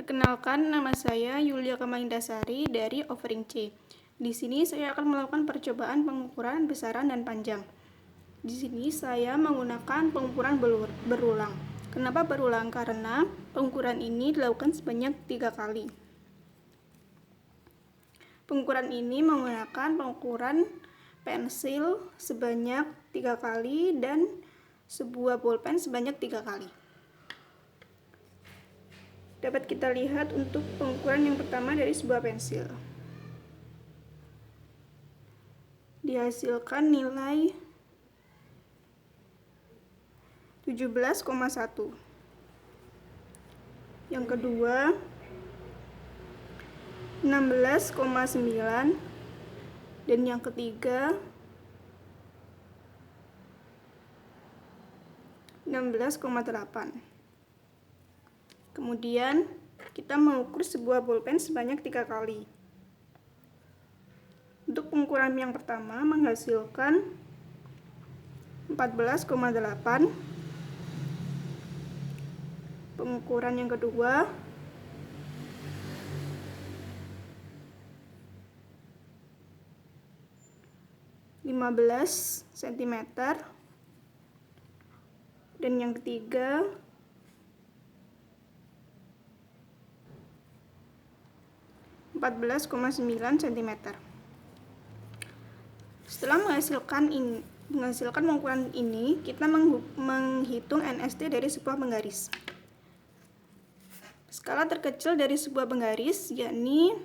Perkenalkan, nama saya Yulia Kamangindasari dari Offering C. Di sini saya akan melakukan percobaan pengukuran besaran dan panjang. Di sini saya menggunakan pengukuran berulang. Kenapa berulang? Karena pengukuran ini dilakukan sebanyak 3 kali. Pengukuran ini menggunakan pengukuran pensil sebanyak 3 kali dan sebuah bolpen sebanyak 3 kali. Dapat kita lihat untuk pengukuran yang pertama dari sebuah pensil. Dihasilkan nilai 17,1. Yang kedua 16,9 dan yang ketiga 16,8. Kemudian kita mengukur sebuah bolpen sebanyak 3 kali. Untuk pengukuran yang pertama menghasilkan 14,8. Pengukuran yang kedua 15 cm dan yang ketiga 14,9 cm. Setelah menghasilkan pengukuran ini, kita menghitung NST dari sebuah penggaris. Skala terkecil dari sebuah penggaris yakni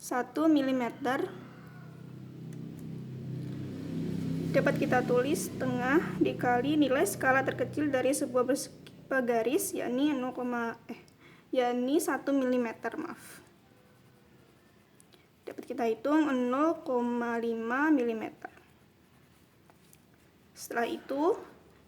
1 mm. Dapat kita tulis setengah dikali nilai skala terkecil dari sebuah penggaris yakni 1 mm, Dapat kita hitung 0,5 mm. Setelah itu,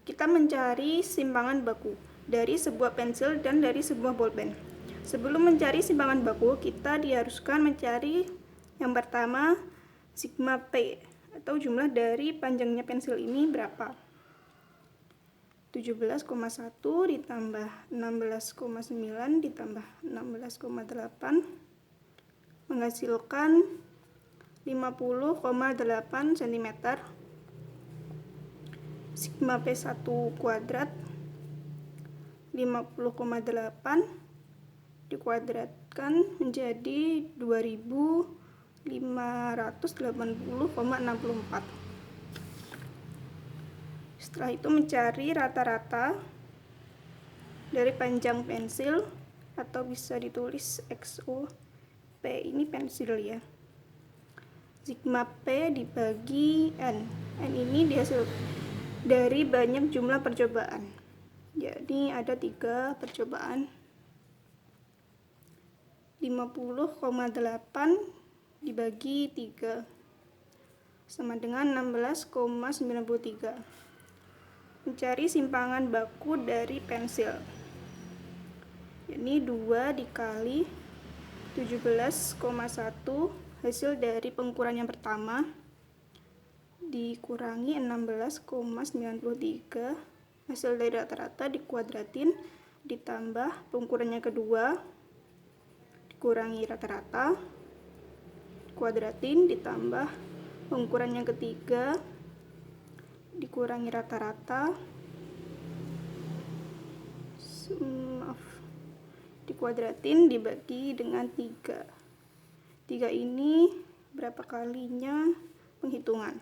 kita mencari simpangan baku dari sebuah pensil dan dari sebuah bolpen. Sebelum mencari simpangan baku, kita diharuskan mencari yang pertama sigma P atau jumlah dari panjangnya pensil ini berapa. 17,1 ditambah 16,9 ditambah 16,8 menghasilkan 50,8 cm. Sigma P1 kuadrat 50,8 dikuadratkan menjadi 2580,64. Setelah itu mencari rata-rata dari panjang pensil atau bisa ditulis XO. P ini pensil ya. Sigma P dibagi N. N ini dihasil dari banyak jumlah percobaan. Jadi ada 3 percobaan. 50,8 dibagi 3 sama dengan 16,93. Mencari simpangan baku dari pensil. Ini 2 dikali 17,1 hasil dari pengukuran yang pertama dikurangi 16,93 hasil dari rata-rata dikuadratin ditambah pengukuran yang kedua dikurangi rata-rata kuadratin ditambah pengukuran yang ketiga dikurangi rata-rata dikuadratin dibagi dengan 3 ini berapa kalinya penghitungan.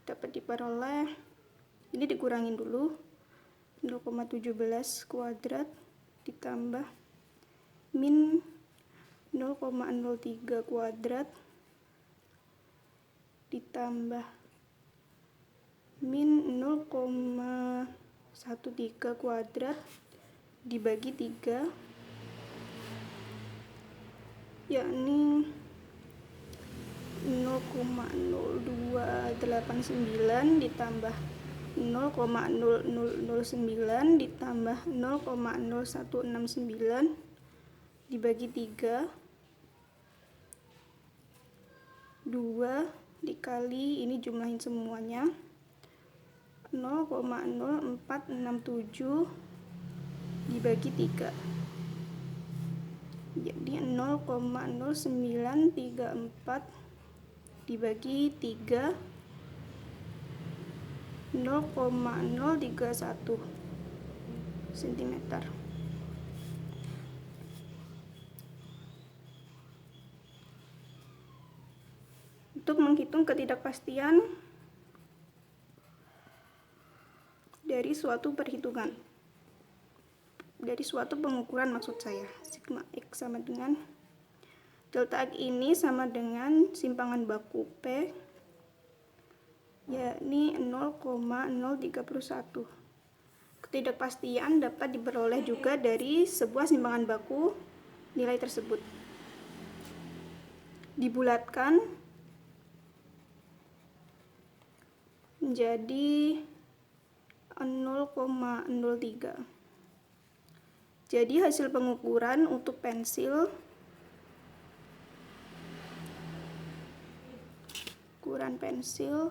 Dapat diperoleh, ini dikurangin dulu 0,17 kuadrat ditambah min 0,03 kuadrat ditambah min 0,13 kuadrat dibagi 3 yakni 0,0289 ditambah 0,0009 ditambah 0,0169 dibagi 3 2 dikali ini jumlahin semuanya 0,0467 dibagi 3 Jadi 0,0934 dibagi 3, 0,031 cm. Untuk menghitung ketidakpastian dari suatu perhitungan, dari suatu pengukuran maksud saya, sigma X sama dengan delta X ini sama dengan simpangan baku P, yakni 0,031. Ketidakpastian dapat diperoleh juga dari sebuah simpangan baku nilai tersebut. Dibulatkan menjadi 0,03. Jadi hasil pengukuran untuk pensil, ukuran pensil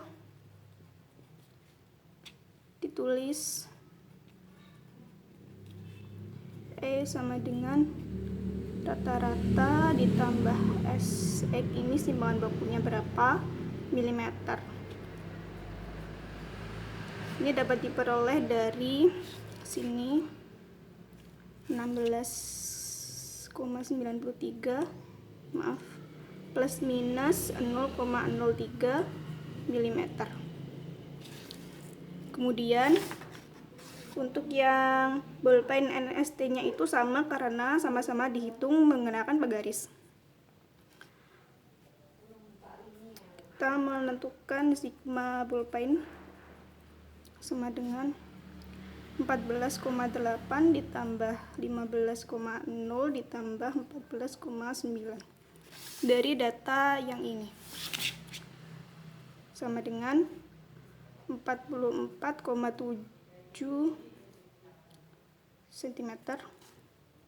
ditulis E sama dengan rata-rata ditambah SX ini simpangan bakunya berapa milimeter. Ini dapat diperoleh dari sini 16,93 plus minus 0,03 mm. Kemudian untuk yang bolpen NST nya itu sama karena sama-sama dihitung menggunakan pagaris. Kita menentukan sigma bolpen sama dengan 14,8 ditambah 15,0 ditambah 14,9 dari data yang ini sama dengan 44,7 cm.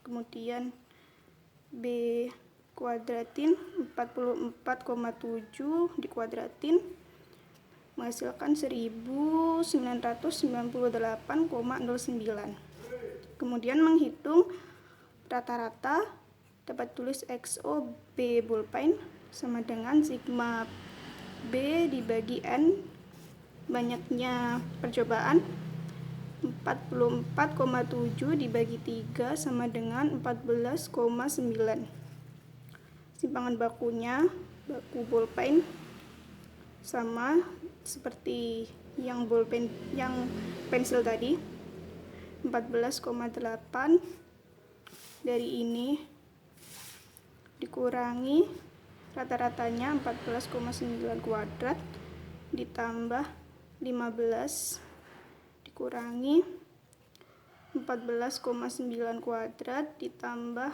Kemudian B kuadratin 44,7 dikuadratin menghasilkan 1998,09. Kemudian menghitung rata-rata dapat tulis XO B bolpen sama dengan sigma B dibagi N, banyaknya percobaan 44,7 dibagi 3 sama dengan 14,9. Simpangan bakunya, baku bolpen sama seperti yang bolpen yang pensil tadi 14,8 dari ini dikurangi rata-ratanya 14,9 kuadrat ditambah 15 dikurangi 14,9 kuadrat ditambah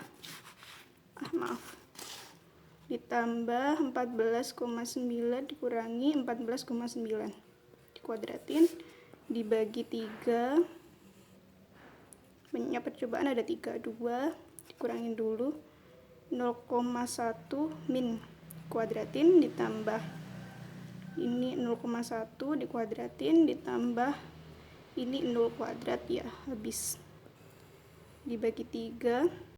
ditambah 14,9 dikurangi 14,9 dikuadratin dibagi 3, banyaknya percobaan ada 3, 2 dikurangin dulu 0,1 min kuadratin ditambah ini 0,1 dikuadratin ditambah ini 0 kuadrat ya habis dibagi 3